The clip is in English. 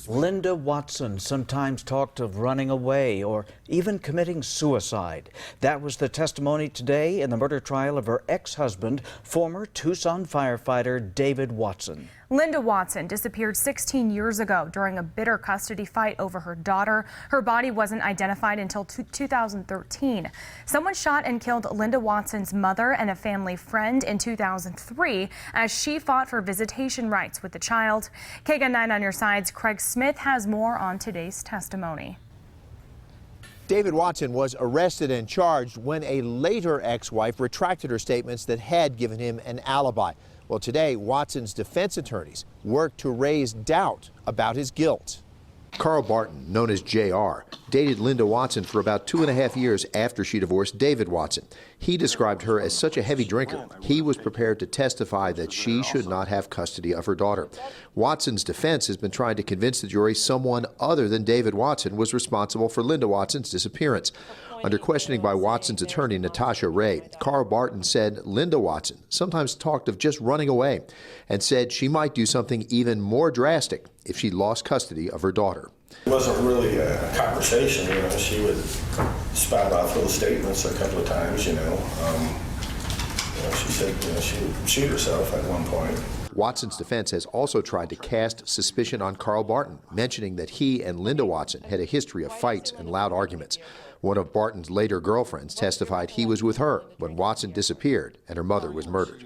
Linda Watson sometimes talked of running away or even committing suicide. That was the testimony today in the murder trial of her ex-husband, former Tucson firefighter David Watson. Linda Watson disappeared 16 years ago during a bitter custody fight over her daughter. Her body wasn't identified until 2013. Someone shot and killed Linda Watson's mother and a family friend in 2003 as she fought for visitation rights with the child. KGUN-9 on your side's Craig Smith has more on today's testimony. David Watson was arrested and charged when a later ex-wife retracted her statements that had given him an alibi. Well, today, Watson's defense attorneys worked to raise doubt about his guilt. Carl Barton, known as JR, dated Linda Watson for about 2.5 years after she divorced David Watson. He described her as such a heavy drinker, he was prepared to testify that she should not have custody of her daughter. Watson's defense has been trying to convince the jury someone other than David Watson was responsible for Linda Watson's disappearance. Under questioning by Watson's attorney, Natasha Ray, Carl Barton said Linda Watson sometimes talked of just running away and said she might do something even more drastic if she lost custody of her daughter. It wasn't really a conversation, she would spout off little statements a couple of times, she said she would shoot herself at one point. Watson's defense has also tried to cast suspicion on Carl Barton, mentioning that he and Linda Watson had a history of fights and loud arguments. One of Barton's later girlfriends testified he was with her when Watson disappeared and her mother was murdered.